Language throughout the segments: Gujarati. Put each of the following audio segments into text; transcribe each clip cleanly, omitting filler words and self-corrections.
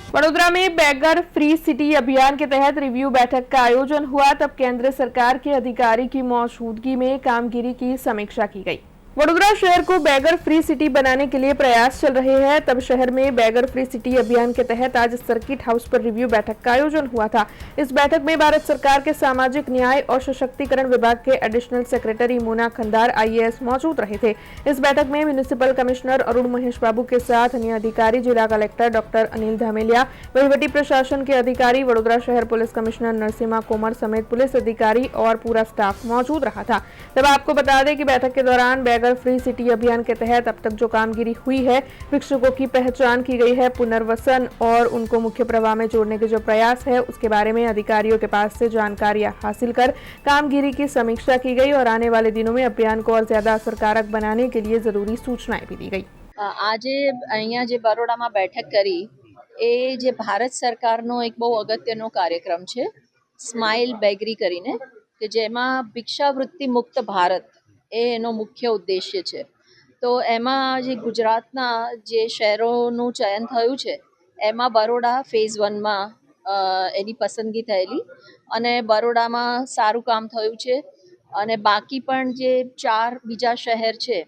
वडोदरा में बेगर फ्री सिटी अभियान के तहत रिव्यू बैठक का आयोजन हुआ। तब केंद्र सरकार के अधिकारी की मौजूदगी में कामगिरी की समीक्षा की गई। वडोदरा शहर को बेगर फ्री सिटी बनाने के लिए प्रयास चल रहे हैं। तब शहर में बेगर फ्री सिटी अभियान के तहत आज सर्किट हाउस पर रिव्यू बैठक का आयोजन हुआ था। इस बैठक में भारत सरकार के सामाजिक न्याय और सशक्तिकरण विभाग के additional secretary Mona Khandar IAS मौजूद रहे थे। इस बैठक में म्युनिसिपल कमिश्नर अरुण महेश बाबू के साथ अन्य अधिकारी, जिला कलेक्टर डॉक्टर अनिल धामेलिया, वहीवटी प्रशासन के अधिकारी, वडोदरा शहर पुलिस कमिश्नर नरसिम्हा कोमर समेत पुलिस अधिकारी और पूरा स्टाफ मौजूद रहा था। तब आपको बता दें कि बैठक के दौरान बेगर फ्री सिटी अभियान के तहत अब तक जो कामगिरी हुई है, भिक्षुकों की पहचान की गई है, पुनर्वसन और उनको मुख्य प्रवाह में जोड़ने के जो प्रयास है उसके बारे में अधिकारियों के पास से जानकारियां हासिल कर कामगिरी की समीक्षा की गई और आने वाले दिनों में अभियान को और ज्यादा असरकारक बनाने के लिए जरूरी सूचनाएं भी दी गई। આજે અહીંયા જે બરોડામાં બેઠક કરી એ જે ભારત સરકારનો એક બહુ અગત્યનો કાર્યક્રમ છે સ્માઇલ બેગરી કરીને કે જેમાં ભિક્ષાવૃત્તિ મુક્ત ભારત એ એનો મુખ્ય ઉદ્દેશ્ય છે। તો એમાં જે ગુજરાતના જે શહેરોનું ચયન થયું છે એમાં બરોડા ફેઝ 1માં એની પસંદગી થયેલી અને બરોડામાં સારું કામ થયું છે અને બાકી પણ જે 4 બીજા શહેર છે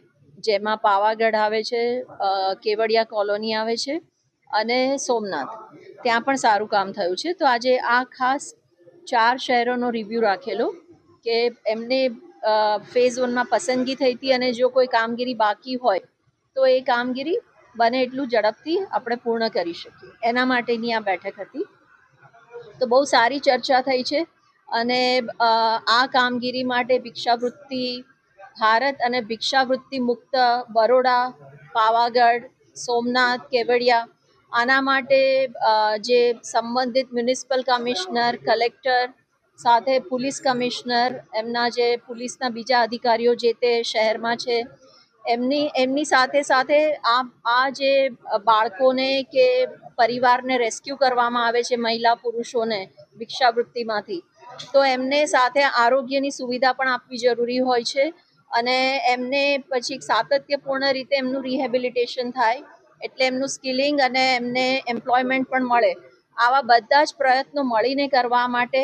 જેમાં પાવાગઢ આવે છે, કેવડિયા કોલોની આવે છે અને સોમનાથ, ત્યાં પણ સારું કામ થયું છે। તો આજે આ ખાસ 4 શહેરોનો રિવ્યૂ રાખેલો કે એમને ફેઝ 1માં પસંદગી થઈ હતી અને જો કોઈ કામગીરી બાકી હોય તો એ કામગીરી બને એટલું ઝડપથી આપણે પૂર્ણ કરી શકીએ એના માટેની આ બેઠક હતી। તો બહુ સારી ચર્ચા થઈ છે અને આ કામગીરી માટે ભિક્ષાવૃત્તિ ભારત અને ભિક્ષાવૃત્તિ મુક્ત બરોડા, પાવાગઢ, સોમનાથ, કેવડિયા આના માટે જે સંબંધિત મ્યુનિસિપલ કમિશનર, કલેક્ટર સાથે પોલીસ કમિશનર, એમના જે પોલીસના બીજા અધિકારીઓ જે તે શહેરમાં છે એમની સાથે સાથે આ જે બાળકોને કે પરિવારને રેસ્ક્યુ કરવામાં આવે છે મહિલા પુરુષોને ભિક્ષાવૃત્તિમાંથી તો એમને સાથે આરોગ્યની સુવિધા પણ આપવી જરૂરી હોય છે અને એમને પછી સાતત્યપૂર્ણ રીતે એમનું રિહેબિલિટેશન થાય એટલે એમનું સ્કિલિંગ અને એમને એમ્પ્લોયમેન્ટ પણ મળે। આવા બધા જ પ્રયત્નો મળીને કરવા માટે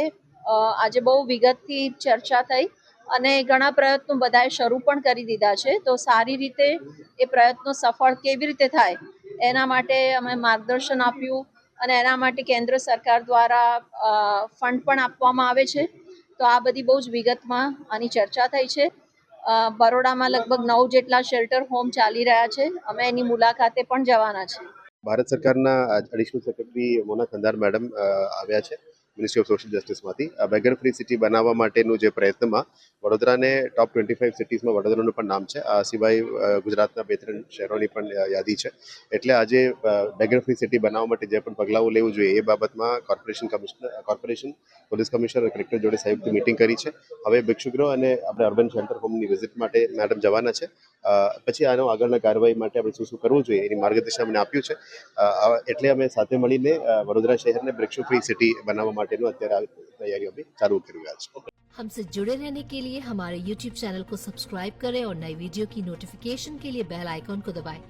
આજે બહુ વિગતથી ચર્ચા થઈ અને ઘણા પ્રયત્નો બધાએ શરૂ પણ કરી દીધા છે। તો સારી રીતે એ પ્રયત્નો સફળ કેવી રીતે થાય એના માટે અમે માર્ગદર્શન આપ્યું અને એના માટે કેન્દ્ર સરકાર દ્વારા ફંડ પણ આપવામાં આવે છે। તો આ બધી બહુ જ વિગતમાં આની ચર્ચા થઈ છે। બરોડામાં લગભગ 9 જેટલા શેલ્ટર હોમ ચાલી રહ્યા છે, અમે એની મુલાકાતે પણ જવાના છે। ભારત સરકારના એડિશનલ સેક્રેટરી મોના ખંદાર મેડમ આવ્યા છે મિનિસ્ટ્રી ઓફ સોશિયલ જસ્ટિસમાંથી। આ બેગર ફ્રી સિટી બનાવવા માટેનું જે પ્રયત્નમાં વડોદરાને ટોપ 25 સિટીઝમાં વડોદરાનું પણ નામ છે। આ સિવાય ગુજરાતના 2-3 શહેરોની પણ યાદી છે। એટલે આજે બેગર ફ્રી સિટી બનાવવા માટે જે પણ પગલાઓ લેવું જોઈએ એ બાબતમાં કોર્પોરેશન, પોલીસ કમિશનર અને કલેક્ટર જોડે સંયુક્ત મિટિંગ કરી છે। હવે ભિક્ષુગૃહ અને આપણે અર્બન શેલ્ટર હોમની વિઝિટ માટે મેડમ જવાના છે। પછી આનો આગળના કાર્યવાહી માટે આપણે શું કરવું જોઈએ એની માર્ગદર્શન અમને આપ્યું છે। એટલે અમે સાથે મળીને વડોદરા શહેરને ભિક્ષુ ફ્રી સિટી બનાવવા માટેનું અત્યારે તૈયારીઓ બી ચાલુ કરી રહ્યા છે। हमसे जुड़े रहने के लिए हमारे YouTube चैनल को सब्सक्राइब करें और नई वीडियो की नोटिफिकेशन के लिए बेल आइकॉन को दबाएं।